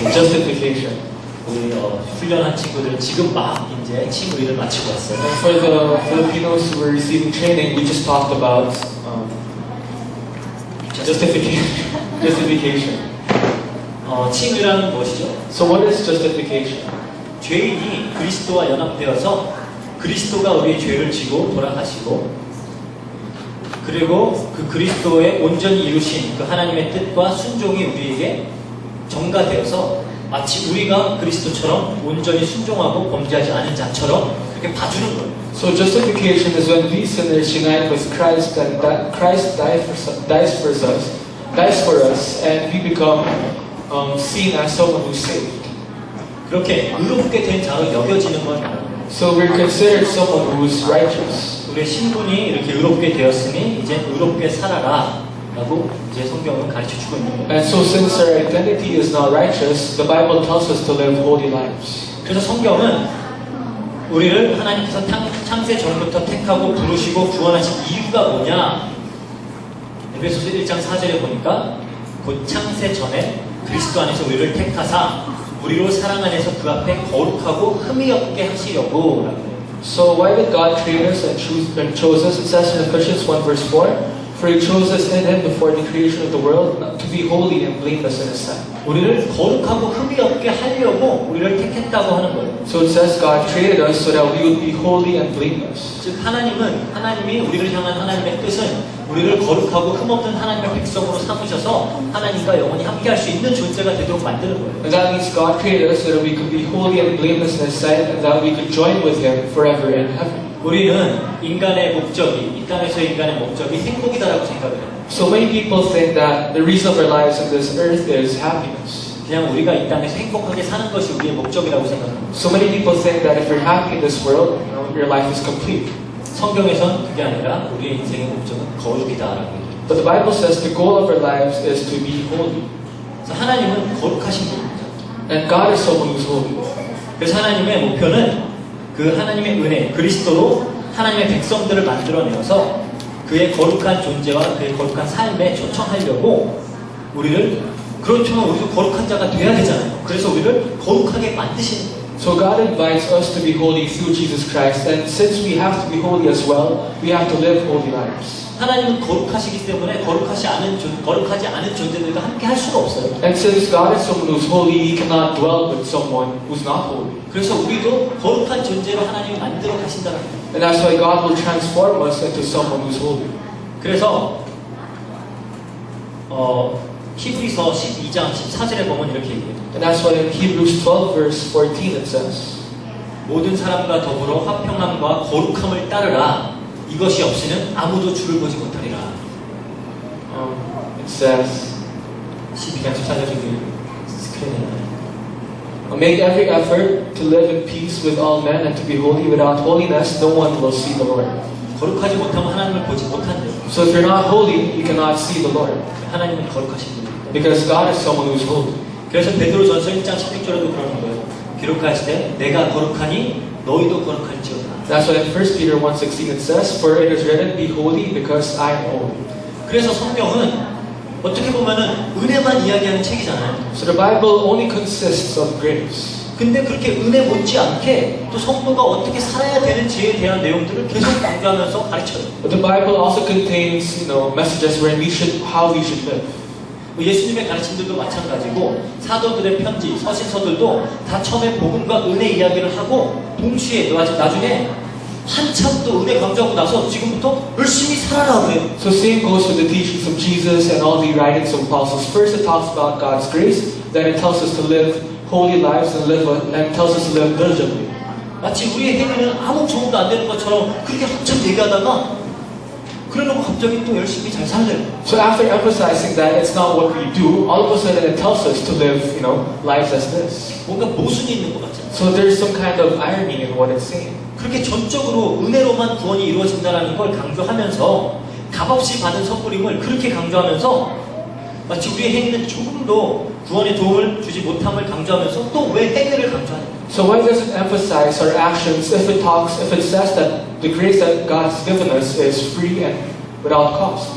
Justification. 우리 훈련한 친구들은 지금 막 이제 칭의를 마치고 왔어요. For the Filipinos who were receiving training, we just talked about justification. Justification. 칭의란 무엇이죠? So what is justification? 죄인이 그리스도와 연합되어서 그리스도가 우리의 죄를 지고 돌아가시고 그리고 그 그리스도의 온전히 이루신 그 하나님의 뜻과 순종이 우리에게 전가되어서 마치 우리가 그리스도처럼 온전히 순종하고 범죄하지 않은 자처럼 그렇게 봐주는 거예요. So justification is when we sinners unite with Christ and that Christ dies for us, and we become seen as someone who's saved. 그렇게 의롭게 된 자로 여겨지는 걸 말합니다. So we're considered someone who's righteous. 우리의 신분이 이렇게 의롭게 되었으니 이제 의롭게 살아라 라고 이제 성경은 가르쳐주고 있는 거예요. And so since our identity is now righteous, the Bible tells us to live holy lives. 그래서 성경은 우리를 하나님께서 창세 전부터 택하고 부르시고 구원하신 이유가 뭐냐? 에베소서 1장 4절에 보니까 곧 창세 전에 그리스도 안에서 우리를 택하사 우리로 사랑 안에서 그 앞에 거룩하고 흠이 없게 하시려고 라고 해요. So why did God create us and chose us? It says in Ephesians 1 verse 4, For He chose us in Him before the creation of the world to be holy and blameless in His sight. 우리를 거룩하고 흠이 없게 하려고 우리를 택했다고 하는 거예요. So it says God created us so that we would be holy and blameless. 즉 하나님이 우리를 향한 하나님의 뜻은 우리를 거룩하고 흠없는 하나님의 백성으로 삼으셔서 하나님과 영원히 함께할 수 있는 존재가 되도록 만드는 거예요. And that means God created us so that we could be holy and blameless in His sight, and that we could join with Him forever in heaven. 우리는 인간의 목적이, 이 땅에서의 인간의 목적이 행복이다라고 생각해요. So many people think that the reason of our lives on this earth is happiness. 그냥 우리가 이 땅에서 행복하게 사는 것이 우리의 목적이라고 생각합니다. So many people think that if you're happy in this world, your life is complete. 성경에선 그게 아니라 우리의 인생의 목적은 거룩이다라고 해요. But the Bible says the goal of our lives is to be holy. 그래서 하나님은 거룩하신 분입니다. And God is someone who's holy. 그래서 하나님의 목표는 그 하나님의 은혜, 그리스도로 하나님의 백성들을 만들어내어서 그의 거룩한 존재와 그의 거룩한 삶에 초청하려고 우리를, 그렇지만 우리도 거룩한 자가 돼야 되잖아요. 그래서 우리를 거룩하게 만드시는 거예요. So God invites us to be holy through Jesus Christ, and since we have to be holy as well, we have to live holy lives. 하나님은 거룩하시기 때문에 거룩하지 않은 존재들과 함께 할 수가 없어요. And since God is someone who's holy, He cannot dwell with someone who's not holy. 그래서 우리도 거룩한 존재로 하나님이 만들어 가신다는 거예요. And that's why God will transform us into someone who's holy. 그래서 히브리서 12장 14절에 보면 이렇게 얘기해요. And that's why in Hebrews 12 verse 14 it says, 모든 사람과 더불어 화평함과 거룩함을 따르라. 이것이 없이는 아무도 주를 보지 못하리라. it says, 12장 14절 중에 스크린에 Make every effort to live in peace with all men and to be holy. Without holiness, no one will see the Lord. 거룩하지 못하면 하나님을 보지 못한대요. So if you're not holy, you cannot see the Lord. 하나님은 거룩하신 분입니다. Because God is someone who's holy. 그래서 베드로전서 1장 16절에도 그러는 거예요. 기록할 때 내가 거룩하니 너희도 거룩할지어다. That's why in 1 Peter 1:16 it says, For it is written, Be holy because I am holy. 그래서 성경은 어떻게 보면은 은혜만 이야기하는 책이잖아요. So the Bible only consists of grace. 근데 그렇게 은혜 못지않게 또 성도가 어떻게 살아야 되는지에 대한 내용들을 계속 강조하면서 가르쳐요. But the Bible also contains, messages where how we should live. 예수님의 가르침들도 마찬가지고 사도들의 편지, 서신서들도 다 처음에 복음과 은혜 이야기를 하고 동시에 나중에 한참 또 은혜 강조하고 나서 지금부터 열심히 살아라 그래요. So same goes with the teachings of Jesus and all the writings of apostles. First it talks about God's grace, then it tells us to live holy lives and tells us to live diligently. 마치 우리의 행위는 아무 도움도 안 되는 것처럼 그렇게 한참 얘기하다가 그러려고 갑자기 또 열심히 잘 살래요. So after emphasizing that it's not what we do, all of a sudden it tells us to live, lives as this. 뭔가 모순이 있는 것 같잖아요. So there's some kind of irony in what it's saying. 그렇게 전적으로 은혜로만 구원이 이루어진다는 걸 강조하면서 값없이 받은 선물임을 그렇게 강조하면서 마치 우리의 행위는 조금도 구원에 도움을 주지 못함을 강조하면서 또 왜 행위를 강조하는 거예요? So why does it emphasize our actions if it says that the grace that God's given us is free and without cost?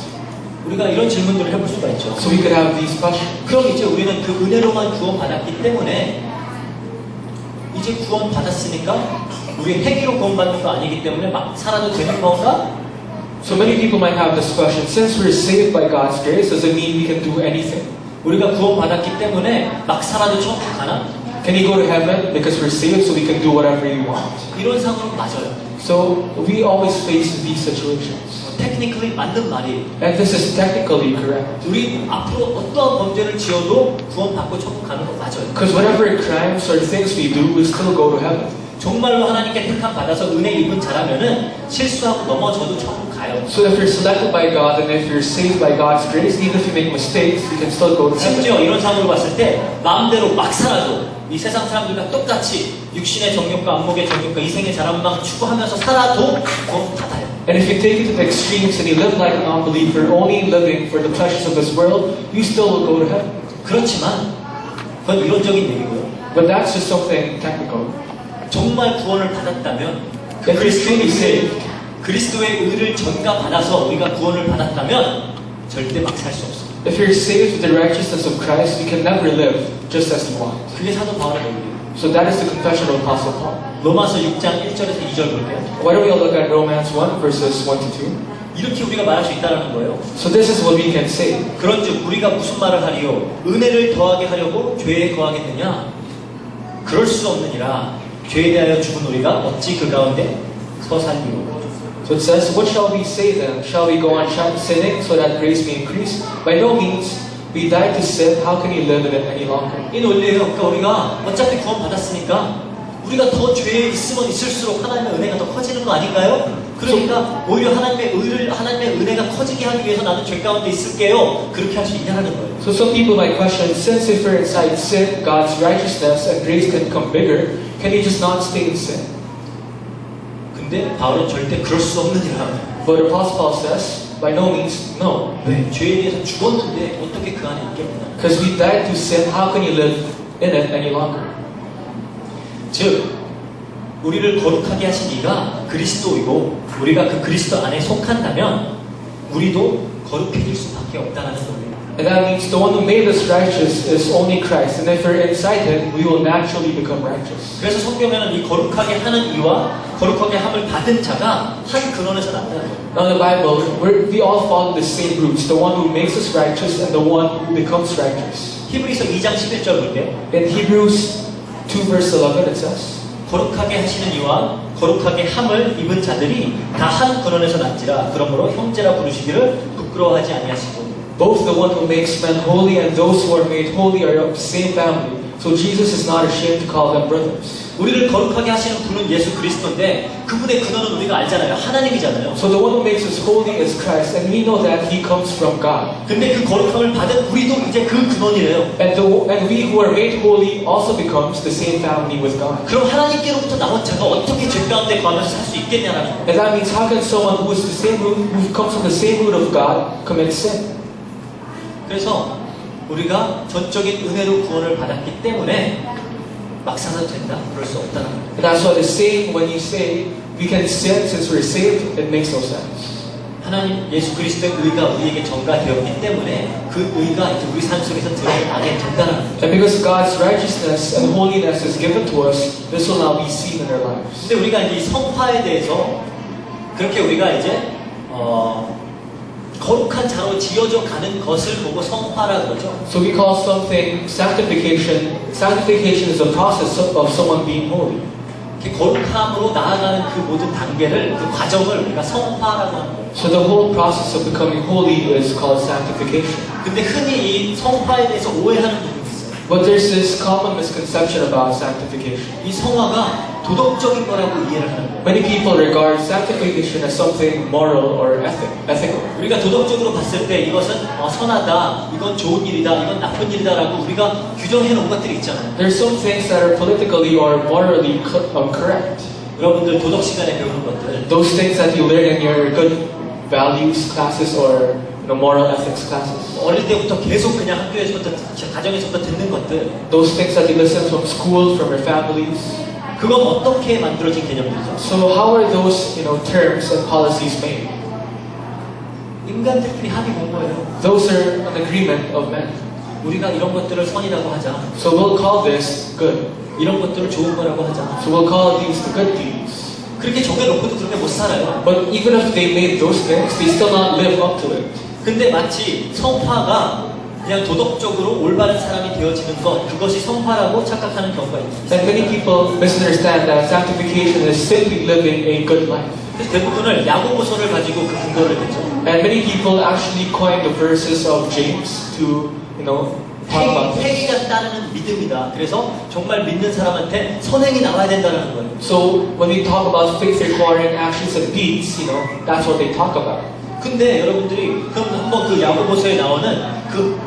우리가 이런 질문들을 해볼 수가 있죠. So we could have these questions. 그럼 이제 우리는 그 은혜로만 구원받았기 때문에 이제 구원받았으니까 우리 행위로 구원받는 거 아니기 때문에 막 살아도 되는 건가? So many people might have this question. Since we're saved by God's grace, does it mean we can do anything? 우리가 구원받았기 때문에 막 살아도 천국 가나? Can we go to heaven because we're saved so we can do whatever we want? 이런 상황은 맞아요. So we always face these situations. 테크니컬리 맞는 말이 And this is technically correct. 우리 앞으로 어떠한 범죄를 지어도 구원받고 천국 가는 거 맞아요. Because whatever crimes or things we do, we still go to heaven. 정말로 하나님께 택함 받아서 은혜 입은 자라면은 실수하고 넘어져도 천국 가요. So if you're selected by God and if you're saved by God's grace, even if you make mistakes, you can still go to heaven. 심지어 이런 상황으로 봤을 때 마음대로 막 살아도 이 세상 사람들과 똑같이 육신의 정욕과 안목의 정욕과 이생의 자랑만 추구하면서 살아도 구원 받아요. And if you take it to the extremes and you live like an unbeliever, only living for the pleasures of this world, you still will go to heaven. 그렇지만 그건 이론적인 얘기고요. But that's just something technical. 정말 구원을 받았다면 If you're truly saved, 그리스도의 의를 전가받아서 우리가 구원을 받았다면 절대 막 살 수 없어요. if you're saved with the righteousness of Christ, you can never live just as you want. 그게 사도 바울의 논리예요. So that is the confession of Apostle Paul. 로마서 6장 1절에서 2절 볼게요. Why don't we all look at Romans 1 verses 1 to 2? 이렇게 우리가 말할 수 있다는 거예요. So this is what we can say. 그런즉 우리가 무슨 말을 하리요? 은혜를 더하게 하려고 죄에 거하겠느냐? 그럴 수 없느니라. 죄에 대하여 죽은 우리가 어찌 그 가운데 서 살리요? So it says, what shall we say then? Shall we go on sinning so that grace may increase? By no means. We died to sin. How can you live in it any longer? 이 논리예요. 그러니까 우리가 어차피 구원 받았으니까 우리가 더 죄에 있으면 있을수록 하나님의 은혜가 더 커지는 거 아닌가요? 그러니까 오히려 하나님의 은혜가 커지게 하기 위해서 나는 죄 가운데 있을게요. 그렇게 할 수 있냐는 거예요. So some people might question, since if we're inside sin, God's righteousness and grace can become bigger, can you just not stay in sin? 근데 바울은 절대 그럴 수 없느니라. But Apostle Paul says, by no means, no. 왜? 죄에 대해서 죽었는데 어떻게 그 안에 있겠느냐. Because we died to sin, how can you live in it any longer? 즉 우리를 거룩하게 하신 이가 그리스도이고 우리가 그 그리스도 안에 속한다면 우리도 거룩해질 수밖에 없다는 겁니다. And that means the one who made us righteous is only Christ. And if we're inside Him, we will naturally become righteous. 그래서 성경에는 이 거룩하게 하는 이와 거룩하게 함을 받은 자가 한 근원에서 났다는 거예요. Now in the Bible, we all follow the same roots. The one who makes us righteous and the one who becomes righteous. 히브리서 2장 11절 볼게요. In Hebrews 2 verse 11 it says, 거룩하게 하시는 이와 거룩하게 함을 입은 자들이 다 한 근원에서 났지라. 그러므로 형제라 부르시기를 부끄러워하지 아니하시고. both the one who makes men holy and those who are made holy are of the same family. So Jesus is not ashamed to call them brothers. 우리를 거룩하게 하시는 분은 예수 그리스도인데 그분의 근원은 우리가 알잖아요. 하나님이잖아요. So the one who makes us holy is Christ, and we know that He comes from God. 근데 그 거룩함을 받은 우리도 이제 그 근원이래요. And we who are made holy also becomes the same family with God. 그럼 하나님께로부터 나온 자가 어떻게 죄 가운데 거하면서 살 수 있겠냐는 거예요. And that means how can someone who is the same root, who comes from the same root of God, commit sin? 그래서 우리가 전적인 은혜로 구원을 받았기 때문에 막 살아도 된다? 그럴 수 없다는 거예요. And that's what it's saying when you say we can sin since we're saved. It makes no sense. 하나님 예수 그리스도의 의가 우리에게 전가되었기 때문에 그 의가 이제 우리 삶 속에서 드러나게 된다는 거예요. And because God's righteousness and holiness is given to us, this will now be seen in our lives. 근데 우리가 이제 이 성화에 대해서 그렇게 우리가 이제 거룩한 자로 지어져 가는 것을 보고 성화라 그러죠. So we call something sanctification. Sanctification is a process of someone being holy. 이렇게 거룩함으로 나아가는 그 모든 단계를, 그 과정을 우리가 성화라고 하는 거예요. So the whole process of becoming holy is called sanctification. 근데 흔히 이 성화에 대해서 오해하는 부분이 있어요. But there's this common misconception about sanctification. 이 성화가 도덕적인 거라고 이해를 하는 거예요. Many people regard sanctification as something moral or ethical. 우리가 도덕적으로 봤을 때 이것은 선하다, 이건 좋은 일이다, 이건 나쁜 일이다라고 우리가 규정해 놓은 것들이 있잖아요. There's some things that are politically or morally correct. 여러분들 도덕 시간에 배우는 것들, Those things that you learn in your good values classes or moral ethics classes. 어릴 때부터 계속 그냥 학교에서부터, 가정에서부터 듣는 것들, Those things that you listen from school, from your families. 그건 어떻게 만들어진 개념들이죠? So how are those terms and policies made? 인간들끼리 합의본 거예요. Those are an agreement of men. 우리가 이런 것들을 선이라고 하자. So we'll call this good. 이런 것들을 좋은 거라고 하자. So we'll call these the good deeds. 그렇게 정해놓고도 그렇게 못 살아요. But even if they made those things, they still not live up to it. 근데 마치 성화가 그냥 도덕적으로 올바른 사람이 되어지는 것, 그것이 성화라고 착각하는 경우가 있습니다. And many people misunderstand that sanctification is simply living a good life. 그래서 대부분을 야고보서를 가지고 그 근거를 대죠. And many people actually coin the verses of James to, talk about this. 행위가 따르는 믿음이다. 그래서 정말 믿는 사람한테 선행이 나와야 된다는 거예요. So when we talk about faith requiring actions and deeds, that's what they talk about. 근데 여러분들이 그럼 한번 그 야고보서에 나오는 그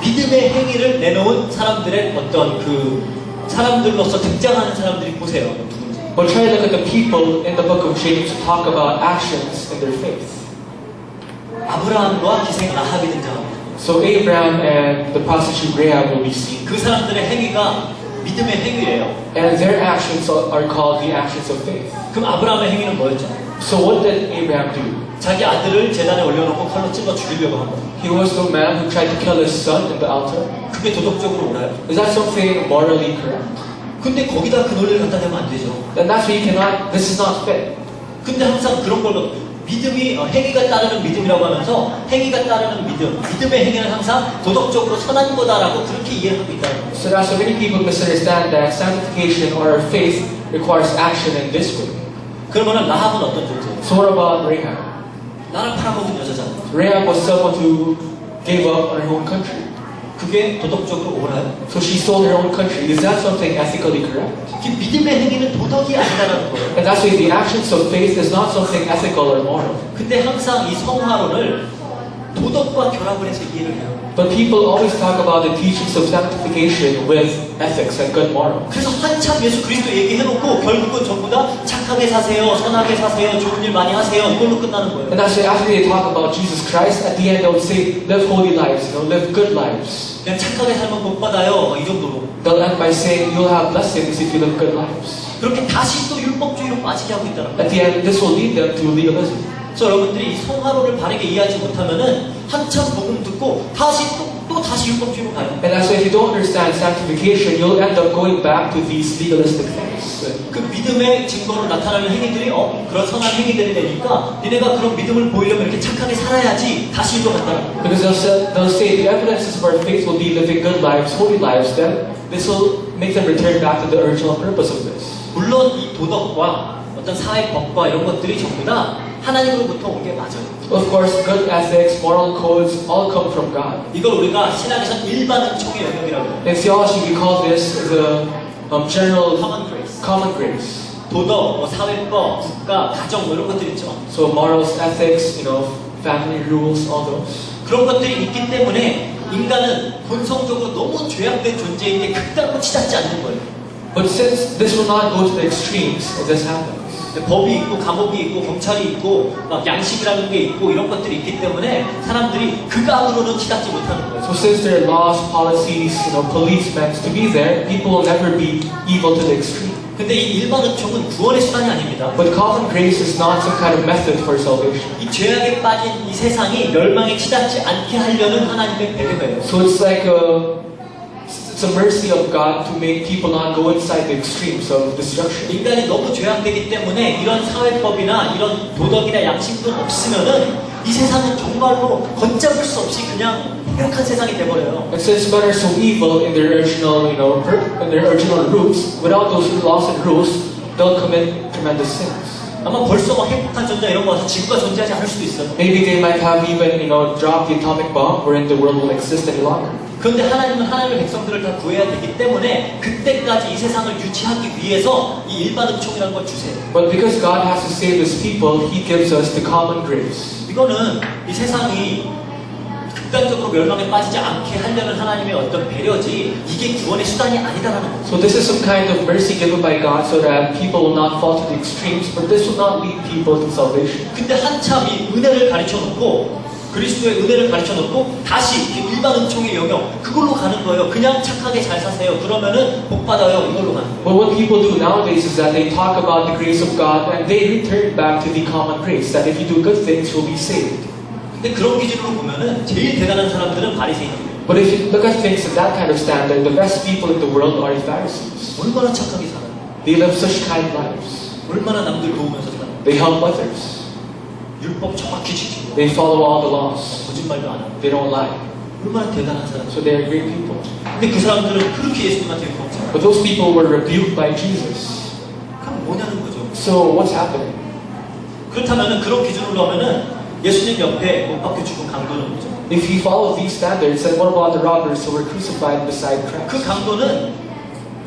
믿음의 행위를 내놓은 사람들의 어떤 그 사람들로서 등장하는 사람들이 보세요. 누군지. But try to look at the people in the book of James who talk about actions in their faith. 아브라함과 기생 라합이 등장합니다. So Abraham and the prostitute Rahab will be seen. 그 사람들의 행위가 믿음의 행위예요. And their actions are called the actions of faith. 그럼 아브라함의 행위는 뭐였죠? So what did Abraham do? 자기 아들을 제단에 올려놓고 칼로 찔러 죽이려고 한 거예요. He was the man who tried to kill his son in the altar. 그게 도덕적으로 옳아요. Is that something morally correct? 근데 거기다 그 논리를 갖다 대면 안 되죠. Then that's why you cannot, this is not fit. 근데 항상 그런 걸 믿음이 행위가 따르는 믿음이라고 하면서 행위가 따르는 믿음의 행위는 항상 도덕적으로 선한 거다라고 그렇게 이해하고 있다는 거예요. So that's why many people misunderstand that sanctification or faith requires action in this way. 그러면은 라합은 어떤 존재예요? So what about Rahab? 나를 팔아먹은 여자잖아. Rahab was someone who gave up on her own country. 그게 도덕적으로 옳아요? So she sold her own country. Is that something ethically correct? 믿음의 행위는 도덕이 아니다라는 거예요. And that's why the actions of faith is not something ethical or moral. 근데 항상 이 성화론을 도덕과 결합을 해서 이해를 해요. But people always talk about the teachings of sanctification with ethics and good morals. 그래서 한참 예수 그리스도 얘기해놓고 결국은 전부 다 착하게 사세요, 선하게 사세요, 좋은 일 많이 하세요 이걸로 끝나는 거예요. And that's why after they talk about Jesus Christ, at the end they would say, live holy lives, live good lives. 그냥 착하게 살면 복 받아요, 이 정도로. They'll end by saying, you'll have blessings if you live good lives. 그렇게 다시 또 율법주의로 빠지게 하고 있다는 거예요. At the end, this will lead them to legalism. 그래서 여러분들이 이 성화론을 바르게 이해하지 못하면은 한참 복음 듣고 다시 또 다시 율법주의로 가요. And that's why if you don't understand sanctification, you'll end up going back to these legalistic things. 그 믿음의 증거로 나타나는 행위들이 그런 선한 행위들이 되니까 니네가 그런 믿음을 보이려면 이렇게 착하게 살아야지 다시 이거 간다는 거예요. Because they'll say the evidences of our faith will be living good lives, holy lives, then this will make them return back to the original purpose of this. 물론 이 도덕과 어떤 사회 법과 이런 것들이 전부 다 하나님으로부터 온 게 맞아요. Of course, good ethics, moral codes, all come from God. 이걸 우리가 신학에서 일반 은총의 영역이라고 해요. In theology, we call this the general common grace. 도덕, 사회법, 국가, 가정 이런 것들 있죠. So morals, ethics, family rules, all those. 그런 것들이 있기 때문에 인간은 본성적으로 너무 죄악된 존재인데 극단으로 치닫지 않는 거예요. But since this will not go to the extremes, this happens. 법이 있고 감옥이 있고 경찰이 있고 막 양심이라는 게 있고 이런 것들이 있기 때문에 사람들이 극악으로는 치닫지 못하는 거예요. So since there are laws, policies, policemen to be there, people will never be evil to the extreme. 근데 이 일반 은총은 구원의 수단이 아닙니다. But common grace is not some kind of method for salvation. 이 죄악에 빠진 이 세상이 멸망에 치닫지 않게 하려는 하나님의 배려예요. So it's like it's a mercy of God to make people not go inside the extremes of destruction. 인간이 너무 죄악되기 때문에 이런 사회법이나 이런 도덕이나 양심도 없으면은 이 세상은 정말로 걷잡을 수 없이 그냥 행복한 세상이 돼버려요. And since men are so evil in their original, in their original roots, without those laws and rules, they'll commit tremendous sins. 아마 벌써 막 행복한 전자 이런 거 와서 지구가 존재하지 않을 수도 있어요. Maybe they might have even, dropped the atomic bomb, wherein the world will exist any longer. 그런데 하나님은 하나님의 백성들을 다 구해야 되기 때문에 그때까지 이 세상을 유지하기 위해서 이 일반 은총이라는 걸 주세요. But because God has to save His people, He gives us the common grace. 이거는 이 세상이 극단적으로 멸망에 빠지지 않게 하려는 하나님의 어떤 배려지 이게 구원의 수단이 아니다라는 거죠. So this is some kind of mercy given by God so that people will not fall to the extremes, but this will not lead people to salvation. 근데 한참 이 은혜를 가르쳐 놓고 그리스도의 은혜를 가르쳐 놓고 다시 일반 은총의 영역 그걸로 가는 거예요. 그냥 착하게 잘 사세요. 그러면은 복 받아요. 이걸로 가는 거예요. But what people do nowadays is that they talk about the grace of God and they return back to the common grace that if you do good things, you'll be saved. 근데 그런 기준으로 보면은 제일 대단한 사람들은 바리새인들이에요. But if you look at things in that kind of standard, the best people in the world are the Pharisees. 얼마나 착하게 살아요. They live such kind lives. 얼마나 남들 도우면서 살아요. They help others. 율법 정확히 지키고 They follow all the laws. 거짓말도 안 하고 They don't lie. 얼마나 대단한 사람. So they are great people. 근데 그 사람들은 그렇게 예수님한테 경험했어요. But those people were rebuked by Jesus. 그럼 뭐냐는 거죠. So what's happening? 그렇다면은 그런 기준으로 하면은 예수님 옆에 못 박혀 죽은 강도는 뭐죠? If you follow these standards, then what about the robbers who were crucified beside 그 Christ? 강도는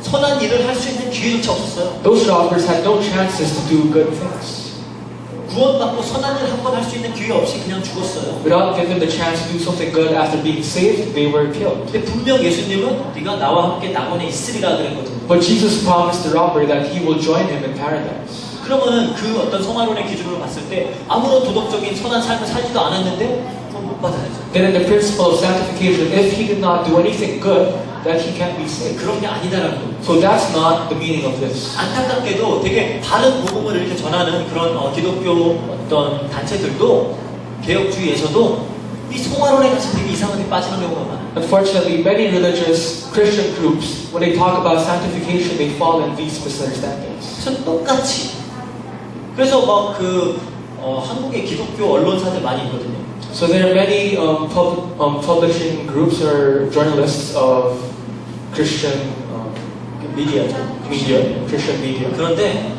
선한 일을 할 수 있는 기회조차 없었어요. Those robbers had no chances to do good things. 구원받고 선한 일 한 번 할 수 있는 기회 없이 그냥 죽었어요. Without given the chance to do something good after being saved, they were killed. 근데 분명 예수님은 네가 나와 함께 낙원에 있으리라 그랬거든요. But Jesus promised the robber that he will join him in paradise. 그러면은 그 어떤 성화론의 기준으로 봤을 때 아무런 도덕적인 선한 삶을 살지도 않았는데 그건 못 받아야죠. Then in the principle of sanctification, if he did not do anything good, that he can't be saved. 그런 게 아니다라는 거예요. So that's not the meaning of this. 안타깝게도 되게 바른 복음을 이렇게 전하는 그런 기독교 어떤 단체들도 개혁주의에서도 이 성화론에 가서 되게 이상하게 빠지는 경우가 많아요. Unfortunately, many religious Christian groups, when they talk about sanctification, they fall in these misunderstandings. 전 똑같이. 그래서 막 한국의 기독교 언론사들 많이 있거든요. So there are many publishing groups or journalists of Christian 미디어죠. Christian media. 그런데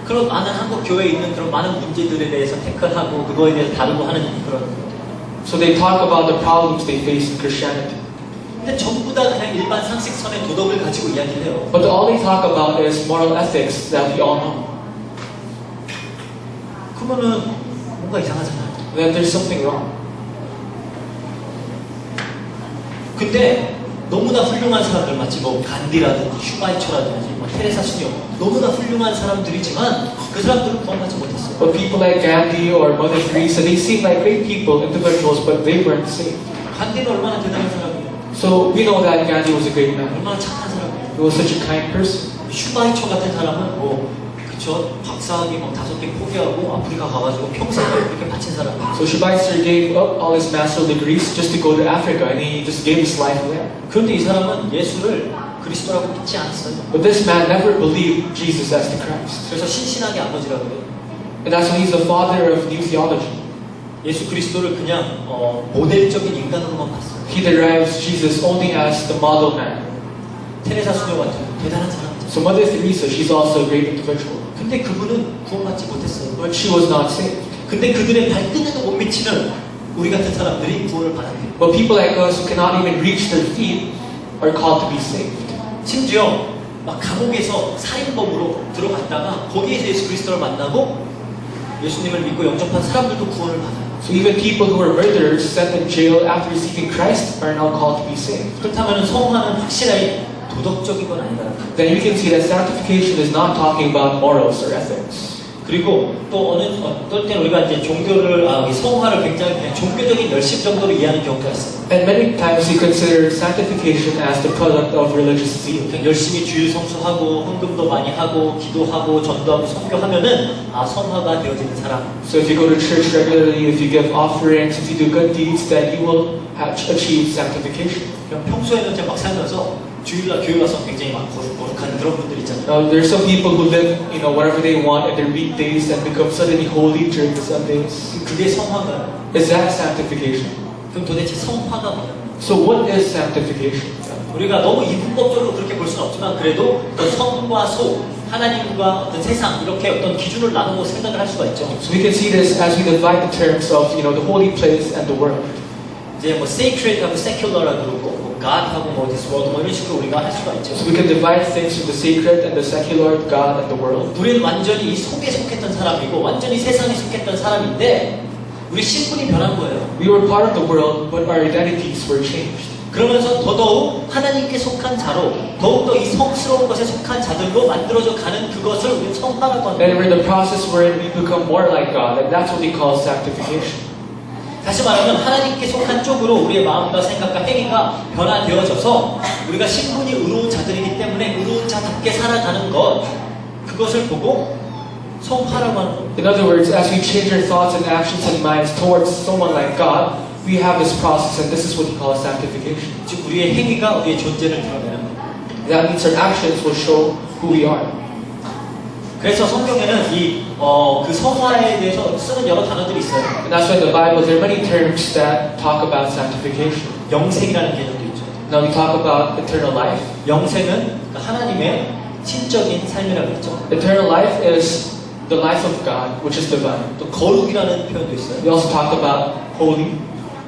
그런 많은 한국 교회에 있는 그런 많은 문제들에 대해서 태클하고 그거에 대해서 다루고 하는 그런. So they talk about the problems they face in Christianity. 근데 전부 다 그냥 일반 상식선의 도덕을 가지고 이야기를 해요. But all they talk about is moral ethics that we all know. 그러면은 뭔가 이상하잖아요. Then there's something wrong. 근데 너무나 훌륭한 사람들 마치 뭐 간디라든지 슈바이처라든지 뭐 테레사 수녀 너무나 훌륭한 사람들이지만 그 사람들은 구원받지 못했어요. But people like Gandhi or Mother Teresa, they seem like great people, individuals, but they weren't saved. 간디는 얼마나 대단한 사람이에요. So we know that Gandhi was a great man. 얼마나 착한 사람이에요. He was such a kind person. 슈바이처 같은 사람은 뭐 그쵸 박사학위 막 5개 포기하고 아프리카 가가지고 평생 이렇게 바친 사람이에요. So Shubhaisar gave up all his master's degrees just to go to Africa, and he just gave his life away. 그런데 이 사람은 예수를 그리스도라고 믿지 않았어요. But this man never believed Jesus as the Christ. 그래서 신신하게 아버지라고 해요. And that's why he's the father of new theology. 예수 그리스도를 그냥 모델적인 인간으로만 봤어요. He derives Jesus only as the model man. 테레사 수녀 같은 대단한 사람이죠. So Mother Teresa, she's also a great individual. 근데 그분은 구원받지 못했어요. But she was not saved. 근데 그들의 발등에도 못 미치는 우리 같은 사람들이 구원을 받았대요. But people like us who cannot even reach their feet are called to be saved. 심지어 막 감옥에서 살인범으로 들어갔다가 거기에서 예수 그리스도를 만나고 예수님을 믿고 영접한 사람들도 구원을 받아요. So even people who were murderers sent in jail after receiving Christ are now called to be saved. 그렇다면 성화는 확실하게 도덕적인 건 아니다. Then you can see that sanctification is not talking about morals or ethics. 그리고 또 어떨 때는 우리가 이제 종교를 성화를 굉장히 그냥 종교적인 열심 정도로 이해하는 경우가 있어요. And many times we consider sanctification as the product of religious zeal. 그냥 열심히 주일 성수하고 헌금도 많이 하고 기도하고 전도하고 선교하면은 성화가 되어지는 사람. So if you go to church regularly, if you give offerings, if you do good deeds, then you will achieve sanctification. 그냥 평소에는 그냥 막 살면서 주일날 교회 가서 굉장히 막 거룩한 그런 분들 있잖아요. Now there's some people who live, whatever they want in their weekdays and become suddenly holy during the Sundays. 그게 성화가요. Is that sanctification? 그럼 도대체 성화가 뭐냐? So what is sanctification? 우리가 너무 이분법적으로 그렇게 볼 수는 없지만 그래도 어떤 성과 소, 하나님과 어떤 세상 이렇게 어떤 기준을 나누고 생각을 할 수가 있죠. So we can see this as we divide the terms of the holy place and the world. 이제 뭐 sacred하고 secular하고 그러고 God하고 뭐 this world 뭐 이런 식으로 우리가 할 수가 있죠. So we can divide things into the sacred and the secular, God and the world. 우리는 완전히 이 속에 속했던 사람이고 완전히 세상에 속했던 사람인데 우리 신분이 변한 거예요. We were part of the world, but our identities were changed. 그러면서 더더욱 하나님께 속한 자로 더욱더 이 성스러운 것에 속한 자들로 만들어져 가는 그것을 우리는 성화라고 합니다. And we're in the process wherein we become more like God, and that's what we call sanctification. 다시 말하면 하나님께 속한 쪽으로 우리의 마음과 생각과 행위가 변화되어져서 우리가 신분이 의로운 자들이기 때문에 의로운 자답게 살아가는 것 그것을 보고 성화라고 하는 겁니다. In other words, as we change our thoughts and actions and minds towards someone like God, we have this process, and this is what he calls sanctification. 즉 우리의 행위가 우리의 존재를 드러내는 거예요. That means our actions will show who we are. 그래서 성경에는 그 성화에 대해서 쓰는 여러 단어들이 있어요. And that's why in the Bible there are many terms that talk about sanctification. 영생이라는 개념도 있죠. Now we talk about eternal life. 영생은 하나님의 신적인 삶이라고 했죠. Eternal life is the life of God, which is divine. 또 거룩이라는 표현도 있어요. We also talked about holy.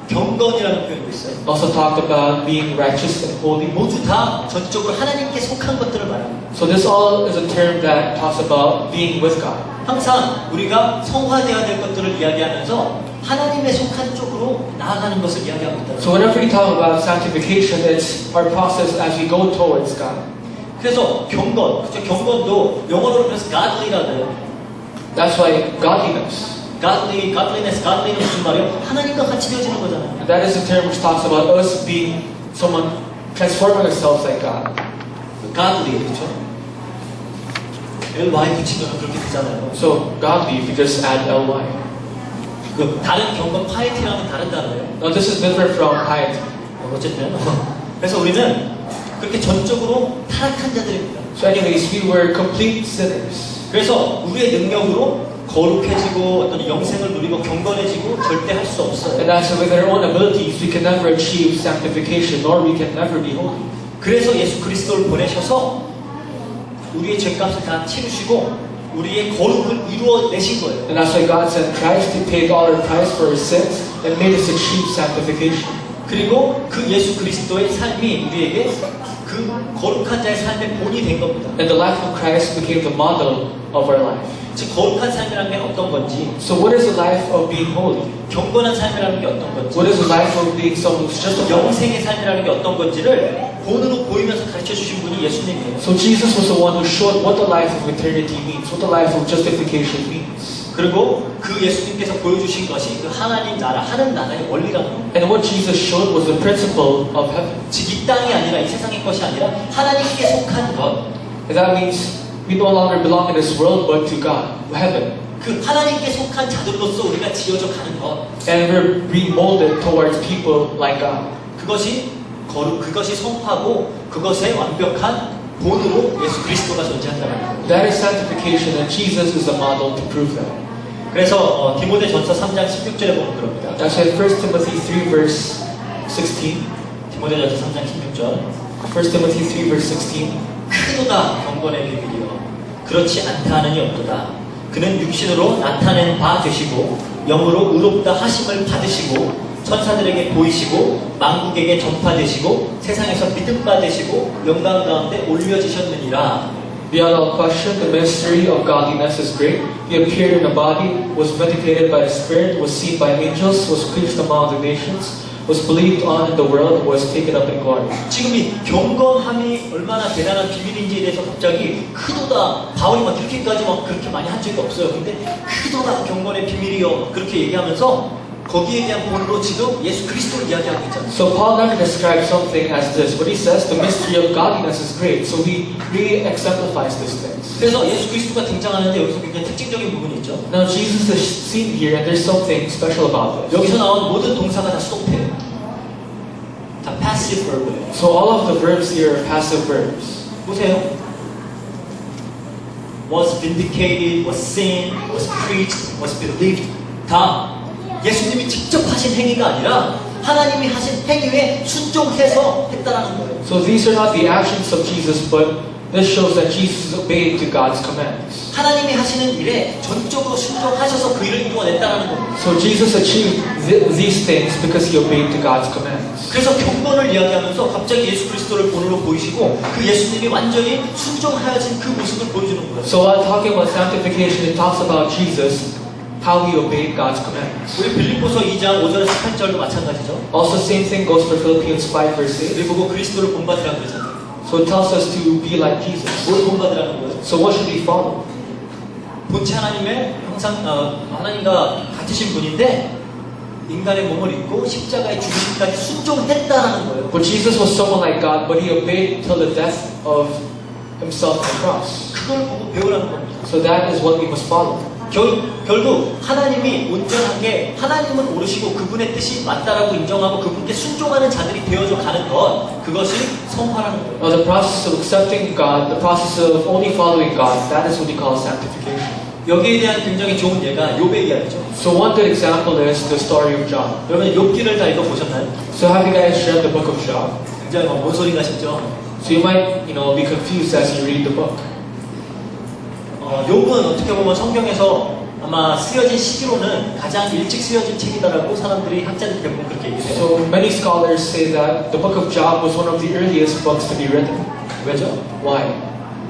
경건이라는 표현도 있어요. Also talked about being righteous and holy. 모두 다 전적으로 하나님께 속한 것들을 말합니다. So this all is a term that talks about being with God. 항상 우리가 성화되어야 될 것들을 이야기하면서 하나님에 속한 쪽으로 나아가는 것을 이야기하고 있다. So whenever we talk about sanctification, it's our process as we go towards God. 그래서 경건, 그렇죠? 경건도 영어로 그래서 godly라고 해요. That's why godliness. godliness 무슨 말이에요? 하나님과 같이 되어지는 거잖아요. That is a term which talks about us being someone transforming ourselves like God. godly, 그렇죠? ly 붙이면 그렇게 되잖아요. So godly, if you just add ly. 그 다른 경건 piety랑은 다른 단어예요. Now this is different from piety. 어쨌든 그래서 우리는 그렇게 전적으로 타락한 자들입니다. So anyways, we were complete sinners. 그래서 우리의 능력으로 거룩해지고 어떤 영생을 누리고 경건해지고 절대 할 수 없어요. And as with our own abilities, we can never achieve sanctification, nor we can never be holy. 그래서 예수 그리스도를 보내셔서 우리의 죄값을 다 치르시고 우리의 거룩을 이루어내신 거예요. And that's why God sent Christ to pay all our price for our sins and made us achieve sanctification. 그리고 그 예수 그리스도의 삶이 우리에게 그 거룩한 자의 삶의 본이 된 겁니다. And the life of Christ became the model of our life. 즉 거룩한 삶이라는 게 어떤 건지, So what is the life of being holy? 경건한 삶이라는 게 어떤 건지, What is the life of being someone who's justified? 영생의 삶이라는 게 어떤 건지를 본으로 보이면서 가르쳐 주신 분이 예수님이에요. So Jesus was the one who showed what the life of eternity means, what the life of justification means. 그리고 그 예수님께서 보여주신 것이 그 하나님 나라, 하늘 나라의 원리라는 겁니다. And what Jesus showed was the principle of heaven. 즉 이 땅이 아니라 이 세상의 것이 아니라 하나님께 속한 것. And that means we no longer belong in this world, but to God, heaven. 그 하나님께 속한 자들로서 우리가 지어져 가는 것. And we're being molded towards people like God. 그것이 거룩, 그것이 성화고 그것의 완벽한 본으로 예수 그리스도가 존재한다는 겁니다. That is sanctification, and Jesus is the model to prove that. 그래서 디모데전서 3장 16절에 보면 그럽니다. That's why 1 Timothy 3 verse 16. 디모데전서 3장 16절. 1 Timothy 3 verse 16. 크도다 경건의 비밀이요 그렇지 않다 하느니 없도다. 그는 육신으로 나타낸 바 되시고 영으로 의롭다 하심을 받으시고 천사들에게 보이시고 만국에게 전파되시고 세상에서 믿음 받으시고 영광 가운데 올려지셨느니라. Beyond all question, the mystery of godliness is great. He appeared in a body, was vindicated by the Spirit, was seen by angels, was preached among the nations, was believed on in the world, was taken up in glory. 지금 이 경건함이 얼마나 대단한 비밀인지에 대해서 갑자기 크도다 바울이 막 이렇게까지 막 그렇게 많이 한 적이 없어요. 근데 크도다 경건의 비밀이요 그렇게 얘기하면서 거기에 대한 본으로 지금 예수 그리스도를 이야기하고 있잖아요. So Paul never describes something as this, but he says the mystery of godliness is great. So he really exemplifies these things. 그래서 예수 그리스도가 등장하는데 여기서 굉장히 특징적인 부분이 있죠. Now Jesus is seen here, and there's something special about this. 여기서 나온 모든 동사가 다 수동태예요. 다 passive verb예요. So all of the verbs here are passive verbs. 보세요. Was vindicated, was seen, was preached, was believed. 다 예수님이 직접 하신 행위가 아니라 하나님이 하신 행위에 순종해서 했다라는 거예요. So these are not the actions of Jesus, but this shows that Jesus obeyed to God's commands. 하나님이 하시는 일에 전적으로 순종하셔서 그 일을 이루어냈다라는 겁니다. So Jesus achieved these things because he obeyed to God's commands. 그래서 경건을 이야기하면서 갑자기 예수 그리스도를 본으로 보이시고 그 예수님이 완전히 순종하여진 그 모습을 보여주는 거예요. So while talking about sanctification, it talks about Jesus, how he obeyed God's commands. 우리 빌립보서 2장 5절에서 18절도 마찬가지죠. Also same thing goes for Philippians 5 verse 8. 우리 보고 그리스도를 본받으라고 그러잖아요. So it tells us to be like Jesus. 뭘 본받으라는 거예요? So what should we follow? 본체 하나님의 항상 하나님과 같으신 분인데 인간의 몸을 입고 십자가의 죽음까지 순종했다라는 거예요. But Jesus was someone like God, but he obeyed till the death of himself on the cross. 그걸 보고 배우라는 겁니다. So that is what we must follow. 결국 하나님이 온전하게 하나님은 오르시고 그분의 뜻이 맞다라고 인정하고 그분께 순종하는 자들이 되어져 가는 것, 그것이 성화라는 거예요. Now, the process of accepting God, the process of only following God, that is what we call sanctification. 여기에 대한 굉장히 좋은 예가 욥의 이야기죠. So one good example is the story of Job. 여러분 욥기를 다 읽어보셨나요? So have you guys read the book of Job? 굉장히 뭔 소리가 싶죠? So you might, be confused as you read the book. 욥은 어떻게 보면 성경에서 아마 쓰여진 시기로는 가장 일찍 쓰여진 책이다라고 사람들이 학자들 대부분 그렇게 얘기해요. So many scholars say that the book of Job was one of the earliest books to be written. 왜죠? Why?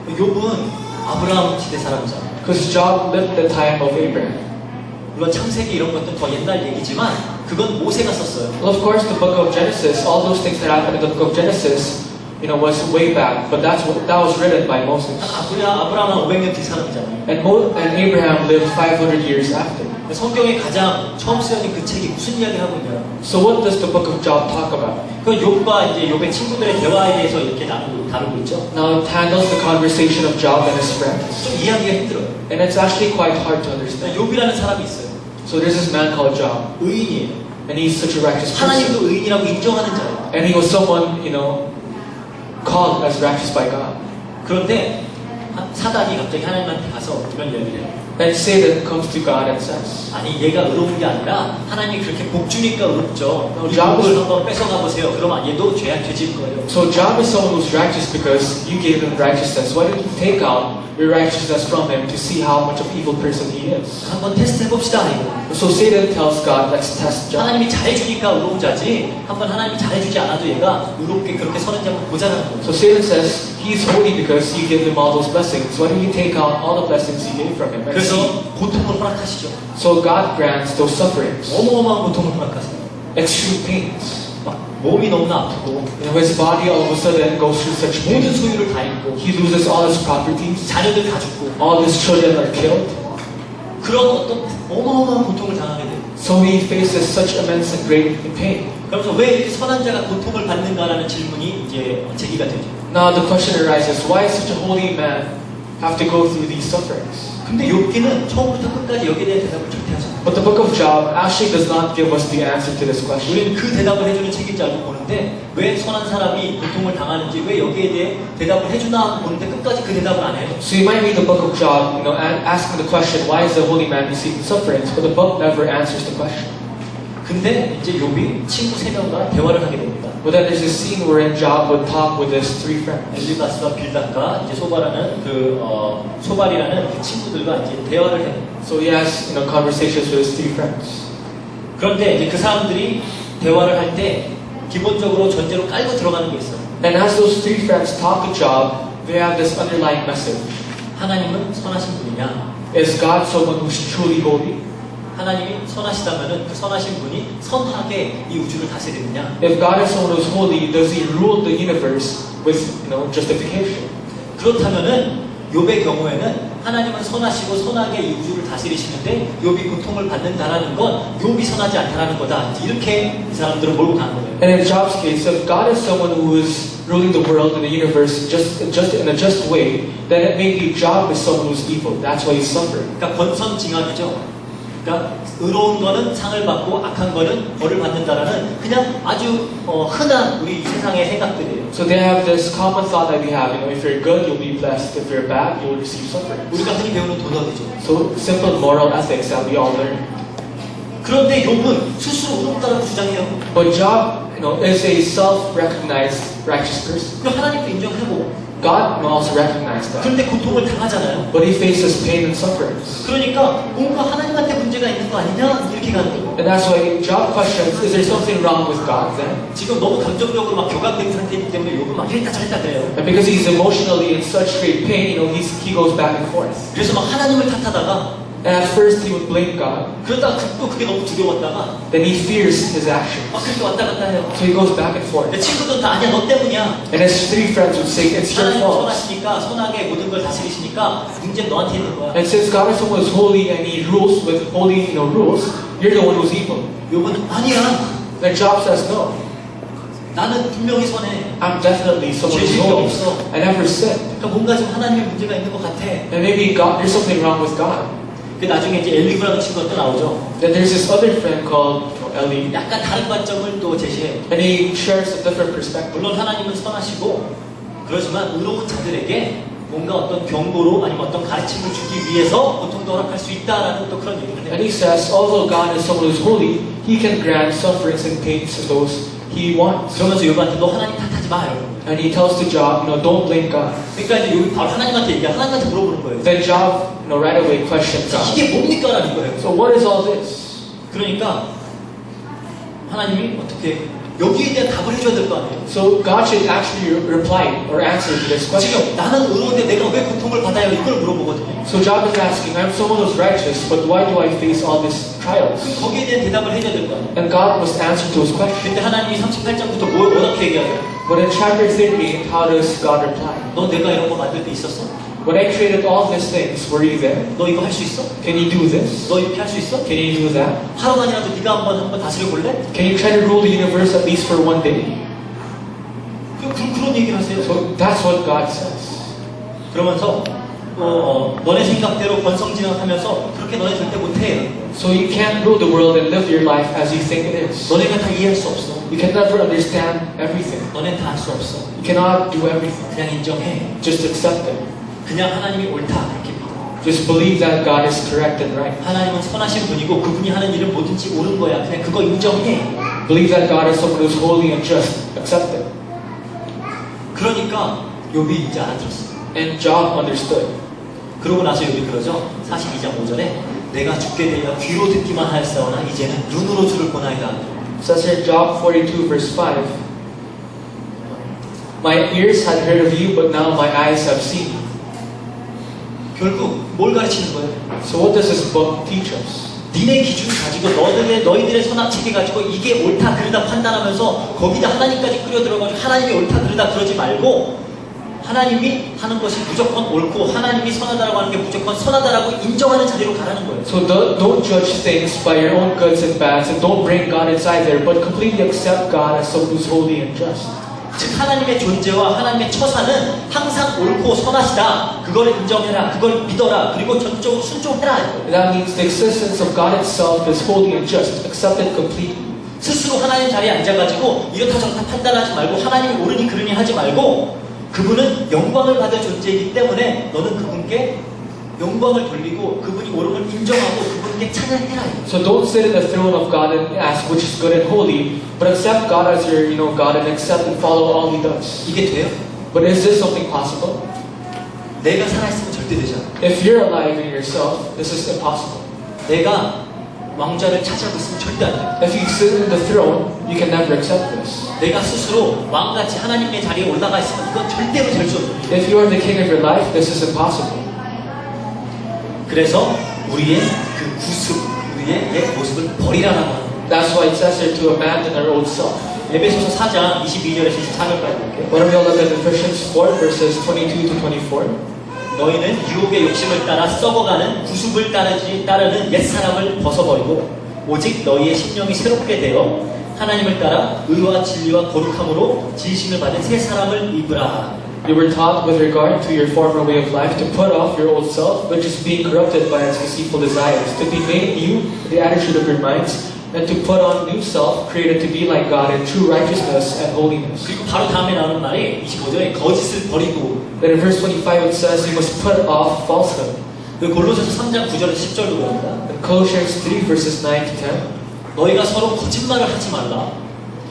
욥은 아브라함 시대 사람이잖아요. Because Job lived the time of Abraham. 물론 창세기 이런 것도 더 옛날 얘기지만 그건 모세가 썼어요. Well, of course, the book of Genesis, all those things that happened in the book of Genesis, was way back, but that was written by Moses. 아브라함은 500년 뒤 사람이잖아요. And Abraham lived 500 years after. 성경에 가장 처음 쓰여진 그 책이 무슨 이야기를 하고 있냐요? So what does the book of Job talk about? 그 욥과 이제 욥의 친구들의 대화에 대해서 이렇게 다루고 있죠. Now it handles the conversation of Job and his friends. 좀 이해하기가 힘들어요. And it's actually quite hard to understand. 욥이라는 사람이 있어요. So there's this man called Job. 의인이에요. And he's such a righteous person. 하나님도 의인이라고 인정하는 자예요. And he was someone, called as righteous by God. 그런데 사단이 갑자기 하나님한테 가서 이런 이야기를 해요. And Satan comes to God and says, 아니 얘가 의로운 게 아니라 하나님이 그렇게 복 주니까 의롭죠. Job 복을 한번 뺏어가 보세요. 그러면 얘도 죄질 거예요. So Job is someone who's righteous because you gave him righteousness. Why don't you take out your righteousness from him to see how much of an evil person he is? 한번 테스트 해봅시다. 이거. So Satan tells God, let's test Job. 하나님이 잘해주니까 의로운 자지 한번 하나님이 잘해주지 않아도 얘가 의롭게 그렇게 서는지 한번 보자는 거예요. So Satan says, he's holy because you give him all those blessings. Why don't you take out all the blessings you gave from him? And 그래서 see. 고통을 허락하시죠. So God grants those sufferings. 어마어마한 고통을 허락하세요. Extreme pains. 막 몸이 너무나 아프고 His body all of a sudden goes through such pain. 모든 소유를 다 잃고 He loses all his properties. 자녀들 다 죽고 All his children are killed. 그런 어떤 어마어마한 고통을 당하게 돼요. So he faces such immense and great pain. 그러면서 왜 이렇게 선한 자가 고통을 받는가라는 질문이 이제 제기가 되죠. Now the question arises, why does such a holy man have to go through these sufferings? 근데 욥기는 처음부터 끝까지 여기에 대한 대답을 절대 하지 않아요. But the book of Job actually does not give us the answer to this question. 우리는 그 대답을 해주는 책인 줄 알고 보는데 왜 선한 사람이 고통을 당하는지 왜 여기에 대해 대답을 해주나 보는데 끝까지 그 대답을 안 해요. So you might read the book of Job, asking the question, why is the holy man receiving sufferings? But the book never answers the question. 근데 이제 욥이 친구 3명과 대화를 하게 됩니다. But then there's a scene wherein Job would talk with his 3 friends. 엘리바스와 빌닷과 이제 소발이라는 그 친구들과 이제 대화를 해요. So he has conversations with his 3 friends. 그런데 이제 그 사람들이 대화를 할 때 기본적으로 전제로 깔고 들어가는 게 있어요. And as those 3 friends talk to Job, they have this underlying message. 하나님은 선하신 분이냐? Is God someone who's truly holy? 하나님이 선하시다면은 그 선하신 분이 선하게 이 우주를 다스리느냐? If God is someone who's holy, does He rule the universe with justification? 그렇다면은 욥의 경우에는 하나님은 선하시고 선하게 이 우주를 다스리시는데 욥이 고통을 받는다라는 건 욥이 선하지 않다라는 거다. 이렇게 이 사람들은 몰고 가는 거예요. And in Job's case, if God is someone who is ruling the world and the universe just in a just way, then it may be Job is someone who's evil. That's why he's suffering. 그러니까 권선징악이죠. 그러니까 의로운 거는 상을 받고 악한 거는 벌을 받는다라는 그냥 아주 흔한 우리 세상의 생각들이에요. So they have this common thought that we have. If you're good, you'll be blessed. If you're bad, you'll receive suffering. 우리가 흔히 배우는 도덕이죠. So simple moral ethics that we all learn. 그런데 욥은 스스로 의롭다고 주장해요. But Job, is a self-recognized righteous person. 그럼 하나님도 인정하고. God also recognized that. 그런데 고통을 당하잖아요. But he faces pain and sufferings. 그러니까 뭔가 하나님한테 문제가 있는 거 아니냐 이렇게 가는 거예요. And that's why Job questions, is there something wrong with God then? 지금 너무 감정적으로 막 격앙된 상태이기 때문에 욥은 막 이랬다 저랬다 그래요. And because he's emotionally in such great pain, he goes back and forth. 그래서 막 하나님을 탓하다가 And at first he would blame God. 그러다가 또 그게 너무 두려웠다가 Then he fears his actions. 막 그렇게 왔다 갔다 해요. So he goes back and forth. 내 친구들은 다 아니야 너 때문이야. And his 3 friends would say, it's your 하나님 fault. 선하시니까 선하게 모든 걸 다스리시니까 문제는 너한테 있는 거야. And since God is someone who's holy and he rules with holy rules, you're the one who's evil. 욥은 아니야. Then Job says, no. 나는 분명히 선해. I'm definitely someone who's holy. I never sinned. 그러니까 뭔가 좀 하나님의 문제가 있는 것 같아. And maybe there's something wrong with God. 그 나중에 이제 엘리후라는 친구가 또 나오죠. Then there's this other friend called Eli, 약간 다른 관점을 또 제시해요. and he shares a different perspective. 물론 하나님은 선하시고 그렇지만 의로운 자들에게 뭔가 어떤 경고로 아니면 어떤 가르침을 주기 위해서 고통도 허락할 수 있다라는 또 그런 얘기를 And 해요. he says, although God is someone who's holy, he can grant sufferings and pains to those he wants. 그러면서 요한테 너 하나님 탓하지 마 이러고. And he tells to Job, don't blame God. 그러니까 이제 여기 바로 하나님한테 얘기해. 하나님한테 물어보는 거예요. Then Job, right away questions God. 이게 뭡니까라는 거예요. So what is all this? 그러니까 하나님이 어떻게 여기에 대한 답을 해줘야 될 거 아니에요. So God should actually reply or answer to this question. 지금 나는 의로운데 내가 왜 고통을 받아요? 이걸 물어보거든요. So Job is asking, I'm someone who's righteous, but why do I face all these trials? 거기에 대한 대답을 해줘야 될 거 아니에요. And God must answer to his question. 근데 하나님이 38장부터 뭘 어떻게 얘기하세요? But in chapter 38, how does God reply? 너 내가 이런 거 만들 때 있었어? When I created all these things, were you there? 너 이거 할 수 있어? Can you do this? 너 이렇게 할 수 있어? Can you do that? 하루만이라도 네가 한번 다스려 볼래? Can you try to rule the universe at least for one day? 그런 얘기를 하세요. So that's what God says. 그러면서 너네 생각대로 권성징악하면서 그렇게 너네 절대 못해. So you can't rule the world and live your life as you think it is. 너네가 다 이해할 수 없어. You can never understand everything. 너네 다 할 수 없어. You cannot do everything. 그냥 인정해. Just accept it. 그냥 하나님이 옳다 이렇게 믿어. Just believe that God is correct and right. 하나님은 선하신 분이고 그분이 하는 일은 뭐든지 옳은 거야. 그냥 그거 인정해. Believe that God is someone who's holy and just. Accept it. 그러니까 욥이 이제 알아들었어. And Job understood. 그러고 나서 욥이 그러죠. 42장 5절에 내가 죽게 되어 귀로 듣기만 하였사오나 이제는 눈으로 주를 보나이다. Says here Job 42 verse 5. My ears had heard of you, but now my eyes have seen you. 결국 뭘 가르치는 거예요? So what does this book teach us? 니네 기준 가지고 너희들의 선악책에 가지고 이게 옳다 그르다 판단하면서 거기다 하나님까지 끌어 들어가지고 하나님이 옳다 그르다 그러지 말고 하나님이 하는 것이 무조건 옳고 하나님이 선하다라고 하는 게 무조건 선하다라고 인정하는 자리로 가라는 거예요. So don't judge things by your own goods and bads, and don't bring God inside there, but completely accept God as someone who's holy and just. 즉 하나님의 존재와 하나님의 처사는 항상 옳고 선하시다. 그걸 인정해라. 그걸 믿어라. 그리고 전적으로 순종해라. That means the existence of God itself is holy and just. Accept it completely. 스스로 하나님 자리에 앉아가지고 이렇다 저렇다 판단하지 말고 하나님이 옳으니 그르니 하지 말고 그분은 영광을 받을 존재이기 때문에 너는 그분께 영광을 돌리고 그분이 옳음을 인정하고 그분께 찬양해라. So don't sit in the throne of God and ask which is good and holy, but accept God as your, God and accept and follow all He does. 이게 돼요? But is this something possible? 내가 살아있으면 절대 되잖아. If you're alive in yourself, this is impossible. 내가 왕좌를 차지하고 있으면 절대 안 돼. If you sit in the throne, you can never accept this. 내가 스스로 왕같이 하나님의 자리에 올라가 있으면 이건 절대로 될 수 없는 일이야. If you are the king of your life, this is impossible. 그래서 우리의 그 구습, 우리의 옛 모습을 버리라는 거예요. That's why it says here to abandon our old self. 에베소서 4장 22절에서 24절까지 볼게요. Why don't we all look at Ephesians 4 verses 22 to 24? 너희는 유혹의 욕심을 따라 썩어가는 구습을 따르는 옛사람을 벗어버리고 오직 너희의 심령이 새롭게 되어 하나님을 따라 의와 진리와 거룩함으로 지으심을 받은 새 사람을 입으라. You were taught with regard to your former way of life to put off your old self, which is being corrupted by its deceitful desires, to be made new in the attitude of your minds, and to put on new self, created to be like God in true righteousness and holiness. 그리고 바로 다음에 나오는 말이 25절에 거짓을 버리고. Then in verse 25 it says you must put off falsehood. 그 골로새서 3장 9절에서 10절도 그럽니다. In Colossians 3 verses 9 to 10. 너희가 서로 거짓말을 하지 말라.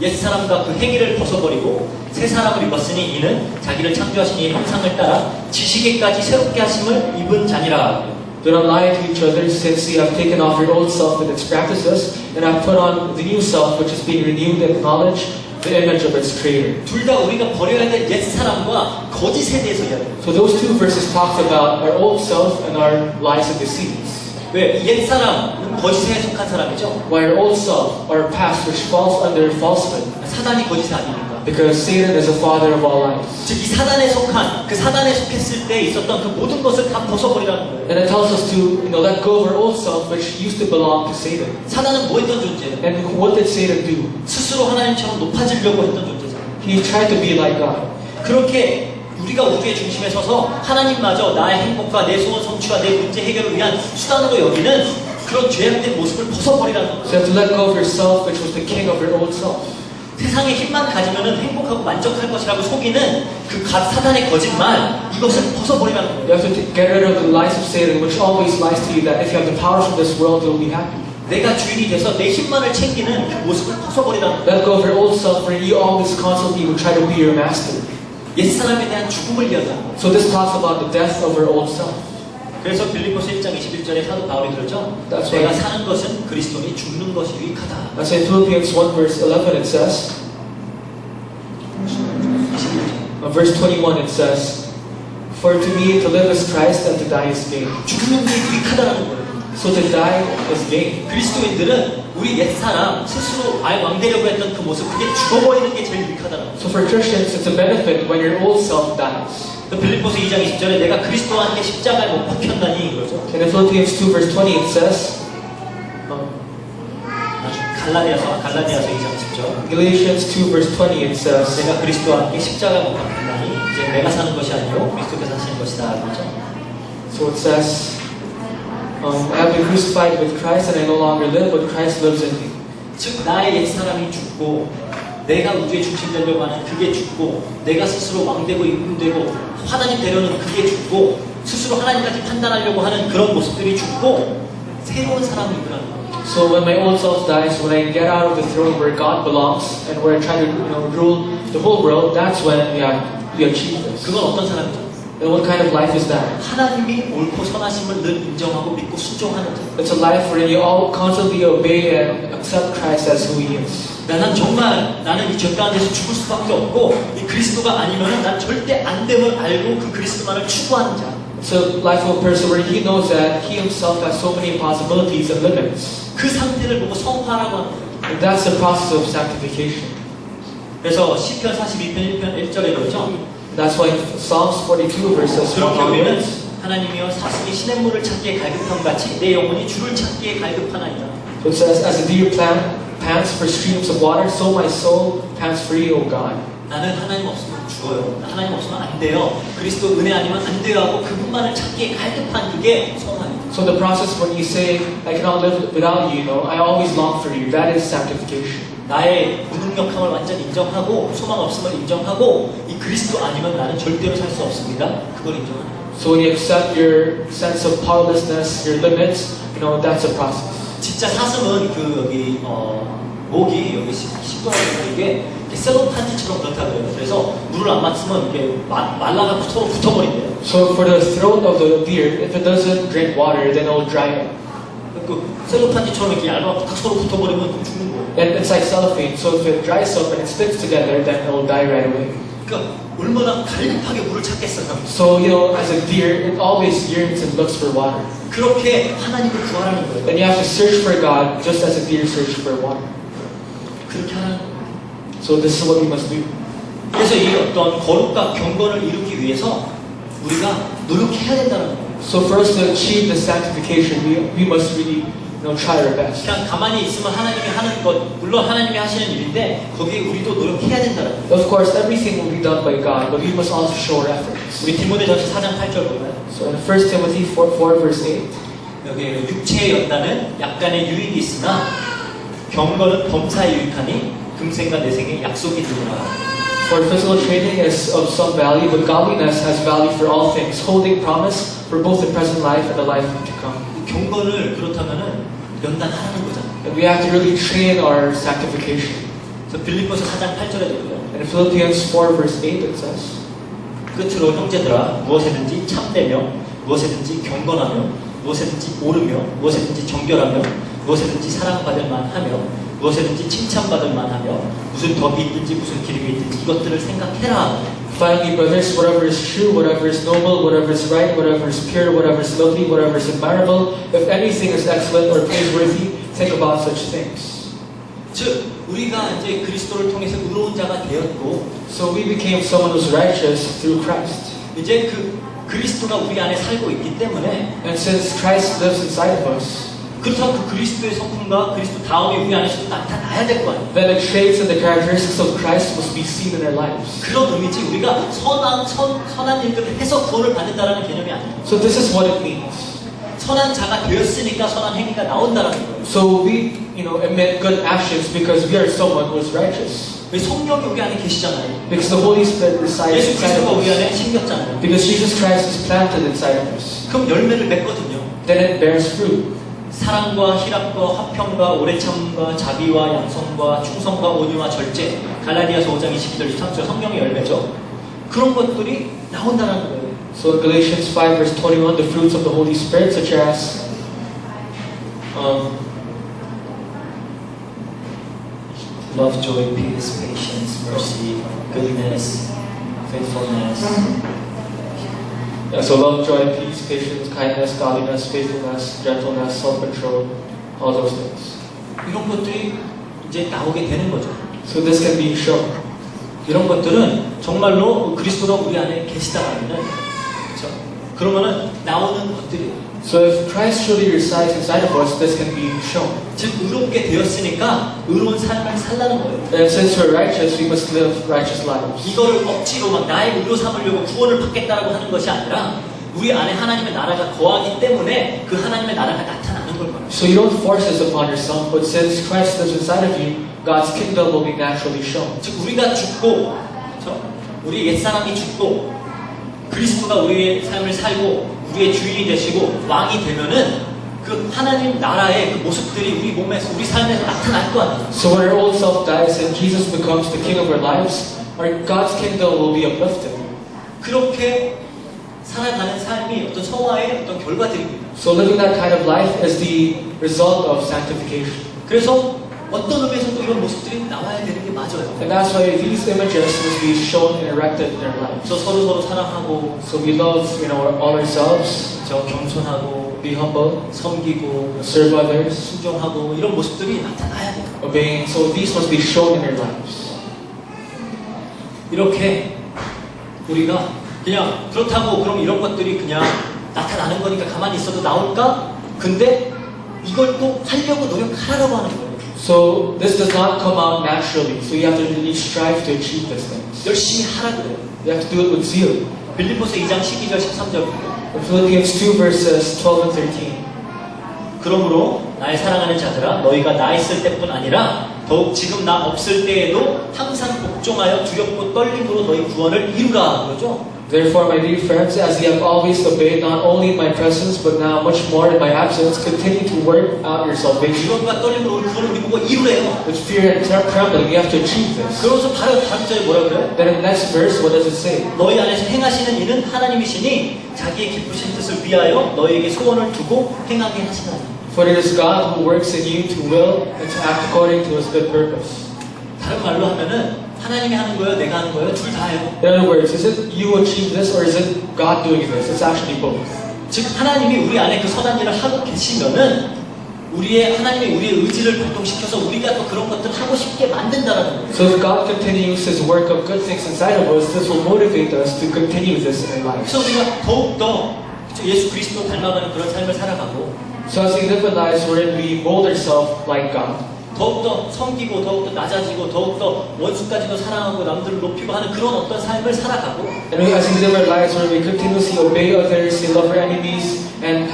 옛사람과 그 행위를 벗어버리고 새 사람을 입었으니 이는 자기를 창조하신 이의 형상을 따라 지식에까지 새롭게 하심을 입은 자니라. Do not lie to each other, since you have taken off your old self with its practices, and have put on the new self, which is being renewed in knowledge, the image of its creator. 둘 다 우리가 버려야 될 옛사람과 거짓에 대해서 이야기해요. So those two verses talk about our old self and our lies and deceits. 왜? 옛사람은 거짓에 속한 사람이죠. While our old self, our past, which falls under falsehood. 사단이 거짓이 아닙니까? Because Satan is the father of all lies. 즉 이 사단에 속한 그 사단에 속했을 때 있었던 그 모든 것을 다 벗어버리라는 거예요. And it tells us to let go of our old self, which used to belong to Satan. 사단은 뭐 했던 존재예요? And what did Satan do? 스스로 하나님처럼 높아지려고 했던 존재잖아요. He tried to be like God. 그렇게 우리가 우주의 중심에 서서 하나님마저 나의 행복과 내 소원 성취와 내 문제 해결을 위한 수단으로 여기는 그런 죄악된 모습을 벗어버리라는 거예요. So you have to let go of yourself, which was the king of your old self. 세상의 힘만 가지면 행복하고 만족할 것이라고 속이는 그 사탄의 거짓말, 이것을 벗어버리라는 거예요. You have to get rid of the lies of Satan, which always lies to you that if you have the powers of this world, you'll be happy. 내가 주인이 돼서 내 힘만을 챙기는 그 모습을 벗어버리라는 거예요. Let go of your old self, where you always constantly will try to be your master. 옛사람에 대한 죽음을 이야기하는 거예요. So this talks about the death of our old self. 그래서 빌립보서 1장 21절에 사도 바울이 그러죠. That's 내가 right. 사는 것은 그리스도니 죽는 것이 유익하다. That's in Philippians 1 verse 11 it says, verse 21 it says, For to me to live is Christ and to die is gain. 죽는 게 유익하다는 거예요. So to die is gain. 그리스도인들은 우리 옛사람 스스로 왕되려고 했던 그 모습, 그게 죽어버리는 게 제일 유익하다는 거예요. So for Christians it's a benefit when your old self dies. 빌립보서 2장 20절에 내가 그리스도와 함께 십자가에 못 박혔나니 그러죠. And in Philippians 2 verse 20 it says, 갈라디아서 2장 10절. Galatians 2 verse 20 it says, 내가 그리스도와 함께 십자가에 못 박혔나니 이제 내가 사는 것이 아니요 그리스도께서 사시는 것이다. 그러죠. So it says, I have been crucified with Christ and I no longer live, but Christ lives in me. 즉 나의 옛사람이 죽고 내가 우주의 중심 되려고 하는 그게 죽고 내가 스스로 왕되고 임금되고 하나님 되려는 그게 죽고 스스로 하나님까지 판단하려고 하는 그런 모습들이 죽고 새로운 사람이 일어나는 거예요. So when my old self dies, when I get out of the throne where God belongs and where I try to rule the whole world, that's when we achieve this. 그건 어떤 사람이죠? And what kind of life is that? 하나님이 옳고 선하심을 늘 인정하고 믿고 순종하는 자. It's a life where you all constantly obey and accept Christ as who He is. 나는 이 죄 가운데서 죽을 수밖에 없고 이 그리스도가 아니면은 난 절대 안 됨을 알고 그 그리스도만을 추구하는 자. It's a life of a person where he knows that he himself has so many possibilities and limits. 그 상태를 보고 성화라고 하는 거예요. And that's the process of sanctification. 그래서 시편 42편 1편 1절에 그러죠. That's why Psalms 42 verses 그렇게 1 우리는 하나님이여 사슴이 시냇물을 찾기에 갈급함 같이 내 영혼이 주를 찾기에 갈급하나이다. So it says, as a deer pants for streams of water, so my soul pants for you, O God. 나는 하나님 없으면 죽어요. 하나님 없으면 안 돼요. 그리스도 은혜 아니면 안 돼요 하고 그분만을 찾기에 갈급한 그게 성화입니다. So the process when you say, I cannot live without you, I always long for you, that is sanctification. 나의 무능력함을 완전히 인정하고 소망 없음을 인정하고 이 그리스도 아니면 나는 절대로 살 수 없습니다. 그걸 인정하는 거예요. So when you accept your sense of powerlessness, your limits, that's a process. 진짜 사슴은 여기 목이 여기 시끄러워서 이게 셀로판지처럼 그렇다 그래요. 그래서 물을 안 맞으면 이게 말라가 서로 붙어버린대요. So for the throat of the deer, if it doesn't drink water, then it will dry up. 그 셀로판지처럼 이렇게 얇아서 딱 서로 붙어버리면 좀 죽는 거예요. And it's like cellophane. So if it dries up and it sticks together, then it will die right away. 그러니까 얼마나 갈급하게 물을 찾겠어요. So as a deer, it always yearns and looks for water. 그렇게 하나님을 구하라는 거예요. And you have to search for God just as a deer searches for water. 그렇게 하라는 거예요. So this is what we must do. 그래서 이 어떤 거룩과 경건을 이루기 위해서 우리가 노력해야 된다는 거예요. So for us to achieve the sanctification, we must really try our best. 그냥 가만히 있으면 하나님이 하는 것, 물론 하나님이 하시는 일인데 거기에 우리도 노력해야 된다는 거예요. Of course, everything will be done by God, but we must also show our efforts. 우리 디모데전서 4장 8절 보면 So in 1 Timothy 4 verse 8, 여기 육체의 연단은 약간의 유익이 있으나 경건은 범사에 유익하니 금생과 내생에 약속이 있느니라. For physical training is of some value, but godliness has value for all things, holding promise for both the present life and the life to come. 경건을 그렇다면은 연단하는 거잖아요. And we have to really train our sanctification. 그래서 빌립보서 4장 8절에 보면 And in Philippians 4 verse 8 it says, 끝으로 형제들아 무엇에든지 참되며 무엇에든지 경건하며 무엇에든지 옳으며 무엇에든지 정결하며 무엇에든지 사랑받을 만하며 무엇에든지 칭찬받을 만하며 무슨 덕이 있든지 무슨 기름이 있든지 이것들을 생각해라. Finally, brothers, whatever is true, whatever is noble, whatever is right, whatever is pure, whatever is lovely, whatever is admirable, if anything is excellent or praiseworthy, think about such things. 즉 우리가 이제 그리스도를 통해서 의로운 자가 되었고, So we became someone who's righteous through Christ. 이제 그 그리스도가 우리 안에 살고 있기 때문에 And since Christ lives inside of us, 그렇다고 그 그리스도의 성품과 그리스도 다음에 우리 안에서도 나타나야 될 거 아니에요. Then the traits and the characteristics of Christ must be seen in our lives. 그런 의미지 우리가 선한 일들을 해서 구원을 받는다라는 개념이 아니에요. So this is what it means. 선한 자가 되었으니까 선한 행위가 나온다라는 거예요. So we, emit good actions because we are someone who is righteous. 왜 성령이 우리 안에 계시잖아요. Because the Holy Spirit resides 예수 inside 그리스도가 of 우리 안에 us. 심겼잖아요. Because Jesus Christ is planted inside of us. 그럼 열매를 맺거든요. Then it bears fruit. 사랑과 희락과 화평과 오래참과 자비와 양성과 충성과 온유와 절제, 갈라디아서 5장 22절 23절 성령의 열매죠. 그런 것들이 나온다는 거예요. So in Galatians 5 verse 21, the fruits of the Holy Spirit, such as love, joy, peace, patience, mercy, goodness, faithfulness. So love, joy, peace, patience, kindness, godliness, faithfulness, gentleness, self-control, all those things. 이런 것들이 이제 나오게 되는 거죠. So this can be shown. 이런 것들은 정말로 그리스도가 우리 안에 계시다라면은, 그렇죠? 그러면은 나오는 것들이에요. So if Christ truly resides inside of us, this can be shown. 즉 의롭게 되었으니까 의로운 삶을 살라는 거예요. And since we're righteous, we must live righteous lives. 이거를 억지로 막 나의 의로 삼으려고 구원을 받겠다라고 하는 것이 아니라 우리 안에 하나님의 나라가 거하기 때문에 그 하나님의 나라가 나타나는 걸 말해요. So you don't force this upon yourself, but since Christ lives inside of you, God's kingdom will be naturally shown. 즉 우리가 죽고, 그렇죠? 우리 옛사람이 죽고 그리스도가 우리의 삶을 살고 우리의 주인이 되시고 왕이 되면은 그 하나님 나라의 그 모습들이 우리 몸에서 우리 삶에서 나타날 거 아니에요. So when our old self dies and Jesus becomes the king of our lives, our God's kingdom will be uplifted. 그렇게 살아가는 삶이 어떤 성화의 어떤 결과들입니다. So living that kind of life is the result of sanctification. 그래서 어떤 의미에서도 이런 모습들이 나와야 되는 게 맞아요. And that's why these images must be shown and erected in our lives. 그래서 서로 사랑하고, So we love, all ourselves, 겸손하고, be humble, 섬기고, serve others, 순종하고 이런 모습들이 나타나야 돼요. obeying. So these must be shown in our lives. 이렇게 우리가 그냥 그렇다고 그럼 이런 것들이 그냥 나타나는 거니까 가만히 있어도 나올까? 근데 이걸 또 하려고 노력하라고 하는 거예요. So this does not come out naturally. So you have to really strive to achieve these things. 열심히 하라 그래요. You have to do it with zeal. 빌립보서 2장 12절 13절입니다. In Philippians 2 verses 12 and 13. 그러므로 나의 사랑하는 자들아 너희가 나 있을 때뿐 아니라 더욱 지금 나 없을 때에도 항상 복종하여 두렵고 떨림으로 너희 구원을 이루라 그러죠. Therefore, my dear friends, as ye have always obeyed, not only in my presence, but now much more in my absence, continue to work out your salvation. 두려움과 떨림으로 우리 구원을 이루고 이루래요. With fear and trembling, you have to achieve this. 그러면서 바로 다음 절에 뭐라 그래요? Then in the next verse, what does it say? 너희 안에서 행하시는 이는 하나님이시니 자기의 기쁘신 뜻을 위하여 너희에게 소원을 두고 행하게 하시나니. For it is God who works in you to will and to act according to His good purpose. 다른 말로 하면은 하나님이 하는 거예요, 내가 하는 거예요, 둘 다 해요. In other words, is it you achieve this or is it God doing this? It's actually both. 즉 하나님이 우리 안에 그 선한 일을 하고 계시면은 하나님이 우리의 의지를 발동시켜서 우리가 또 그런 것들을 하고 싶게 만든다라는 거예요. So if God continues His work of good things inside of us, this will motivate us to continue this in our lives. 그래서 우리가 더욱더 예수 그리스도 닮아가는 그런 삶을 살아가고 So as we live a life wherein we mold ourselves like God, 더욱더 섬기고 더욱더 낮아지고 더욱더 원수까지도 사랑하고 남들을 높이고 하는 그런 어떤 삶을 살아가고 and as we live our lives where we continuously obey others, we love our enemies, and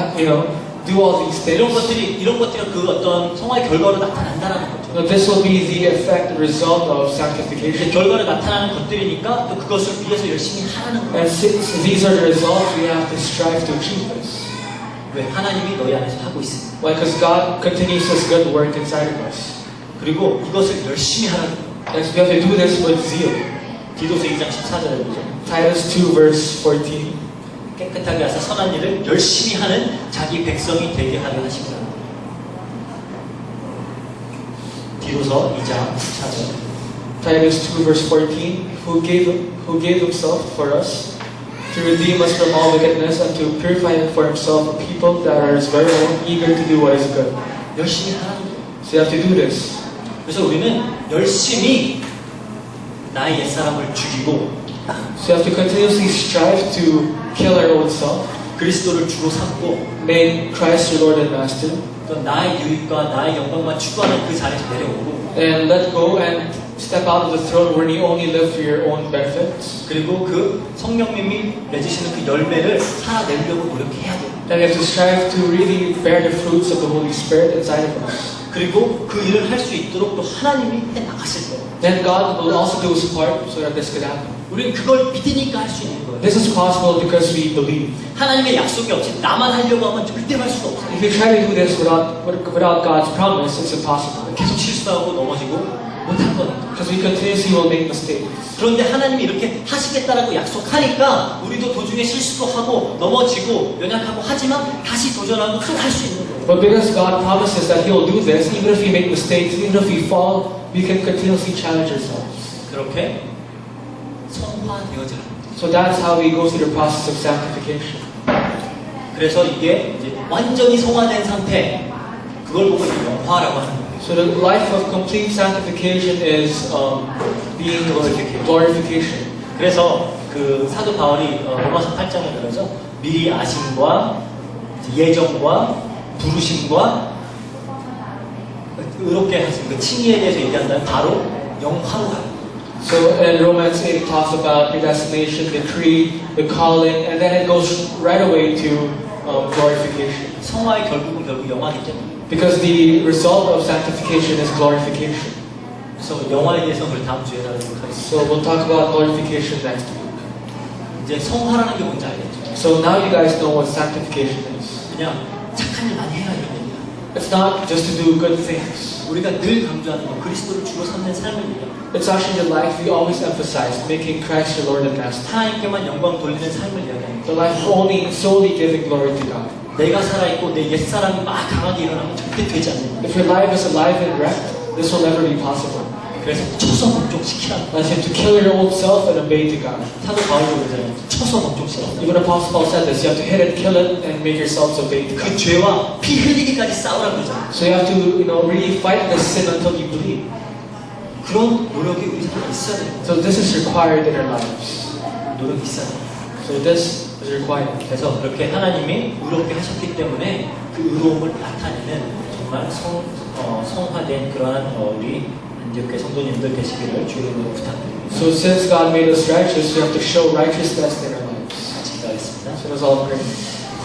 do all these things, 이런 것들이 그 어떤 성화의 결과로 나타난다는 거죠. this will be the effect, the result of sanctification. 결과로 나타나는 것들이니까 또 그것을 위해서 열심히 하라는 거예요. And since these are the results, we have to strive to achieve this. 왜? 하나님이 너희 안에서 하고 있습니다. Why? Because God continues His good work inside of us. 그리고 이것을 열심히 하라는 거예요. And so we have to do this with zeal. 디도서 2장 14절에 보죠. Titus 2 verse 14. 깨끗하게 하사 선한 일을 열심히 하는 자기 백성이 되게 하려 하십니다. 디도서 2장 14절. Titus 2 verse 14. Who gave Himself for us, to redeem us from all wickedness and to purify for Himself a people that are His very own, eager to do what is good. 열심히 하라는 거예요. So you have to do this. 그래서 우리는 열심히 나의 옛사람을 죽이고 So you have to continuously strive to kill our old self. 그리스도를 주로 삼고 made Christ your Lord and Master, 또 나의 유익과 나의 영광만 추구하는 그 자리에서 내려오고 and let go and step out of the throne where you only live for your own benefits. 그리고 그 성령님이 맺으시는 그 열매를 살아내려고 노력해야 돼요. And we have to strive to really bear the fruits of the Holy Spirit inside of us. 그리고 그 일을 할 수 있도록 또 하나님이 해 나가실 거예요. Then God will also do His part so that this could happen. 우리는 그걸 믿으니까 할 수 있는 거예요. This is possible because we believe. 하나님의 약속이 없이 나만 하려고 하면 절대 할 수가 없어요. If you try to do this without God's promise, it's impossible. 계속 실수하고 넘어지고 못할 거니까. Because we continuously will make mistakes. 그런데 하나님이 이렇게 하시겠다라고 약속하니까 우리도 도중에 실수도 하고 넘어지고 연약하고 하지만 다시 도전하고 또 할 수 있는 거예요. But because God promises that He will do this, even if we make mistakes, even if we fall, we can continuously challenge ourselves. 그렇게 성화되어져요. So that's how we go through the process of sanctification. 그래서 이게 이제 완전히 성화된 상태, 그걸 보고 영화라고 하는 거예요. So the life of complete sanctification is being glorification. 그래서 그 사도 바울이 로마서 8장에 그러죠. 미리 아심과 예정과 부르심과 의롭게 하신 그 칭의에 대해서 얘기한다면 바로 영화로 가요. So in Romans 8 it talks about predestination, the decree, the calling, and then it goes right away to glorification. 성화의 결국은 결국 영화이기 때문에. Because the result of sanctification is glorification. 그래서 영화에 대해서 우리 다음 주에 다루도록 하겠습니다. So we'll talk about glorification next week. 이제 성화라는 게 뭔지 알겠죠? So now you guys know what sanctification is. 그냥 착한 일 많이 해라 이런 얘기야. It's not just to do good things. 우리가 늘 강조하는 건 그리스도를 주로 삼는 삶을 얘기합니다. It's actually the life we always emphasize, making Christ your Lord and Master. 하나님께만 영광 돌리는 삶을 이야기합니다. The life only solely giving glory to God. 내가 살아있고 내 옛사람이 막 강하게 일어나면 절대 되지 않는 If your life is alive and wrecked, this will never be possible. 그래서 쳐서 복종시키라는 거예요. Unless you have to kill your old self and obey to God. 사도 바울도 그러잖아요. 쳐서 복종시키라는 Even Apostle Paul said this, you have to hit it, kill it, and make yourselves obey to 그 God. 죄와 피 흘리기까지 싸우라고 그러잖아요. So you have to, really fight this sin until you believe. 그런 노력이 우리 삶에 있어야 돼요. So this is required in our lives. 노력이 있어야 돼요. So this is required. 그래서 그렇게 하나님이 의롭게 하셨기 때문에 그 의로움을 나타내는 정말 성화된 그러한 우리 안디옥교회 성도님들 되시기를 주의 이름으로 부탁드립니다. So since God made us righteous, we have to show righteousness in our lives. 같이 기도하겠습니다. So let's all pray.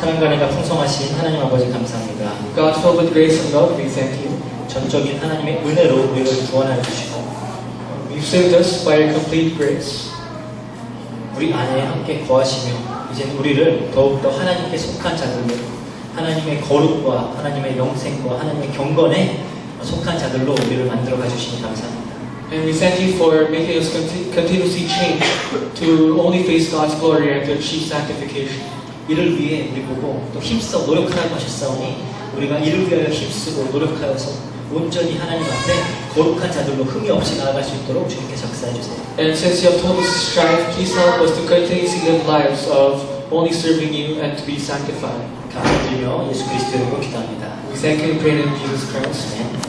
사랑과 은혜가 풍성하신 하나님 아버지 감사합니다. God filled with grace and love, we thank you. 전적인 하나님의 은혜로 우리를 구원하여 주시고 You've saved us by your complete grace. 우리 안에 함께 거하시며 이제 우리를 더욱더 하나님께 속한 자들로 하나님의 거룩과 하나님의 영생과 하나님의 경건에 속한 자들로 우리를 만들어 가주시니 감사합니다. And we thank you for making us continuously change to only face God's glory and to achieve sanctification. 이를 위해 우리 보고 또 힘써 노력하라고 하셨사오니 우리가 이를 위하여 힘쓰고 노력하여서 온전히 하나님 앞에 거룩한 자들로 흠이 없이 나아갈 수 있도록 주님께 역사해 주세요. And since you have told us to strive, please help us to continuously live lives of only serving you and to be sanctified. 감사드리며 예수 그리스도 이름으로 기도합니다. We thank you and pray in Jesus Christ. 아멘.